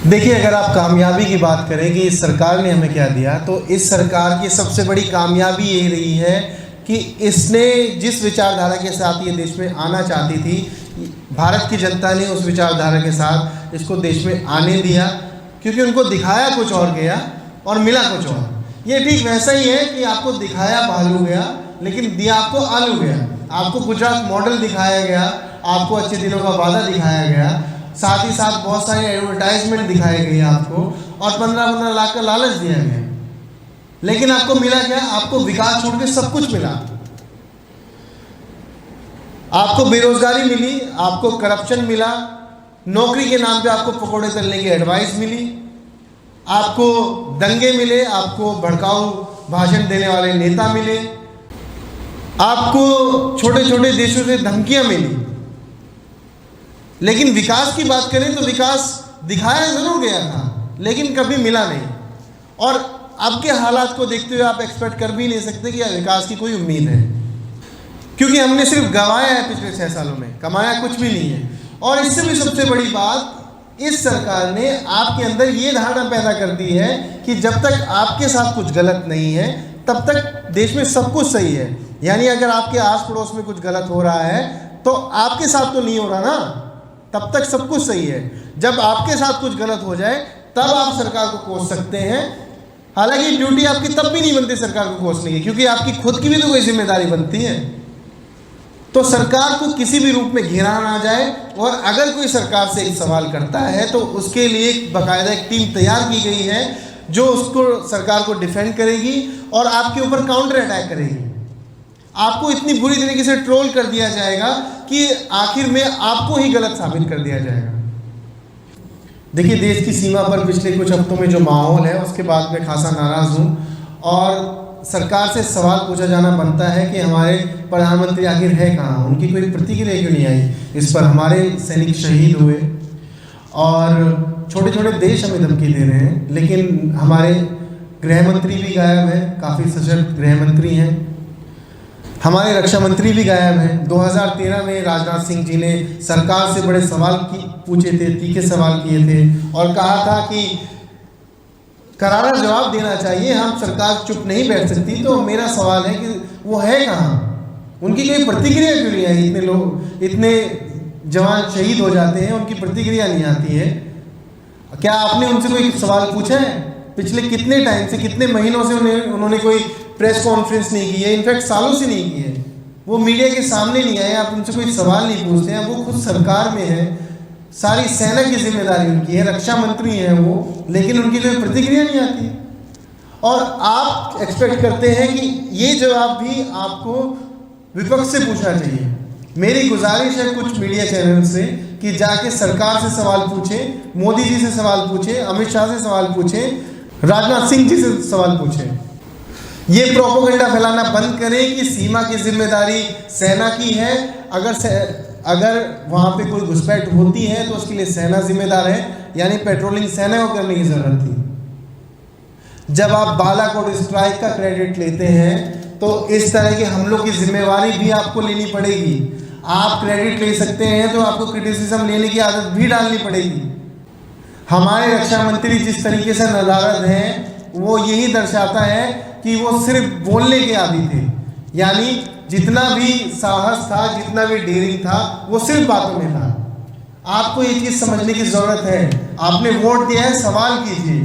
देखिए, अगर आप कामयाबी की बात करें कि इस सरकार ने हमें क्या दिया, तो इस सरकार की सबसे बड़ी कामयाबी ये रही है कि इसने जिस विचारधारा के साथ ये देश में आना चाहती थी, भारत की जनता ने उस विचारधारा के साथ इसको देश में आने दिया, क्योंकि उनको दिखाया कुछ और गया और मिला कुछ और। ये ठीक वैसा ही है कि आपको दिखाया भालू गया लेकिन दिया आपको आलू गया। आपको गुजरात मॉडल दिखाया गया, आपको अच्छे दिनों का वादा दिखाया गया, साथ ही साथ बहुत सारे एडवर्टाइजमेंट दिखाए गए आपको और 15-15 लाख का लालच दिया गया। लेकिन आपको मिला क्या? आपको विकास छोड़ के सब कुछ मिला। आपको बेरोजगारी मिली, आपको करप्शन मिला, नौकरी के नाम पे आपको पकौड़े तलने की एडवाइस मिली, आपको दंगे मिले, आपको भड़काऊ भाषण देने वाले नेता मिले, आपको छोटे छोटे देशों से धमकियां मिली। लेकिन विकास की बात करें तो विकास दिखाया जरूर गया था लेकिन कभी मिला नहीं। और अब के हालात को देखते हुए आप एक्सपेक्ट कर भी नहीं सकते कि विकास की कोई उम्मीद है, क्योंकि हमने सिर्फ गंवाया है पिछले 6 सालों में, कमाया कुछ भी नहीं है। और इससे भी सबसे बड़ी बात, इस सरकार ने आपके अंदर ये धारणा पैदा कर दी है कि जब तक आपके साथ कुछ गलत नहीं है तब तक देश में सब कुछ सही है। यानी अगर आपके आस पड़ोस में कुछ गलत हो रहा है तो आपके साथ तो नहीं हो रहा ना, तब तक सब कुछ सही है। जब आपके साथ कुछ गलत हो जाए तब आप सरकार को कोस सकते हैं। हालांकि ड्यूटी आपकी तब भी नहीं बनती सरकार को कोसने की, क्योंकि आपकी खुद की भी तो कोई जिम्मेदारी बनती है। तो सरकार को किसी भी रूप में घेरा ना जाए, और अगर कोई सरकार से एक सवाल करता है तो उसके लिए बाकायदा एक टीम तैयार की गई है जो उसको सरकार को डिफेंड करेगी और आपके ऊपर काउंटर अटैक करेगी। आपको इतनी बुरी तरीके से ट्रोल कर दिया जाएगा कि आखिर में आपको ही गलत साबित कर दिया जाएगा। देखिए, देश की सीमा पर पिछले कुछ हफ्तों में जो माहौल है उसके बाद मैं खासा नाराज़ हूँ, और सरकार से सवाल पूछा जाना बनता है कि हमारे प्रधानमंत्री आखिर है कहाँ, उनकी कोई प्रतिक्रिया क्यों नहीं आई इस पर। हमारे सैनिक शहीद हुए और छोटे छोटे देश हमें धमकी दे रहे हैं, लेकिन हमारे गृह मंत्री भी गायब हैं, काफ़ी सशक्त गृह मंत्री हैं। हमारे रक्षा मंत्री भी गायब हैं। 2013 में राजनाथ सिंह जी ने सरकार से बड़े सवाल पूछे थे, तीखे सवाल किए थे और कहा था कि करारा जवाब देना चाहिए, हम सरकार चुप नहीं बैठ सकती। तो मेरा सवाल है कि वो है कहाँ, उनकी कोई प्रतिक्रिया क्यों नहीं आई? इतने लोग, इतने जवान शहीद हो जाते हैं, उनकी प्रतिक्रिया नहीं आती है। क्या आपने उनसे कोई सवाल पूछा है? पिछले कितने टाइम से, कितने महीनों से उन्होंने कोई प्रेस कॉन्फ्रेंस नहीं की है, इनफैक्ट सालों से नहीं की है। वो मीडिया के सामने नहीं आए, आप उनसे कोई सवाल नहीं पूछते हैं। वो खुद सरकार में है, सारी सेना की जिम्मेदारी उनकी है, रक्षा मंत्री हैं वो, लेकिन उनकी कोई प्रतिक्रिया नहीं आती। और आप एक्सपेक्ट करते हैं कि ये जवाब भी आपको विपक्ष से पूछना चाहिए। मेरी गुजारिश है कुछ मीडिया चैनल से कि जाके सरकार से सवाल पूछें, मोदी जी से सवाल पूछें, अमित शाह से सवाल पूछें, राजनाथ सिंह जी से सवाल पूछें। ये प्रोपोगंडा फैलाना बंद करें कि सीमा की जिम्मेदारी सेना की है। अगर वहाँ पे कोई घुसपैठ होती है तो उसके लिए सेना जिम्मेदार है, यानी पेट्रोलिंग सेना को करने की ज़रूरत थी। जब आप बालाकोट स्ट्राइक का क्रेडिट लेते हैं तो इस तरह के हमलों की जिम्मेवारी भी आपको लेनी पड़ेगी। आप क्रेडिट ले सकते हैं तो आपको क्रिटिसिज्म लेने की आदत भी डालनी पड़ेगी। हमारे रक्षा मंत्री जिस तरीके से नदारद हैं, वो यही दर्शाता है कि वो सिर्फ बोलने के आदी थे। यानी जितना भी साहस था, जितना भी डेयरिंग था, वो सिर्फ बातों में था। आपको ये चीज़ समझने की ज़रूरत है। आपने वोट दिया है, सवाल कीजिए।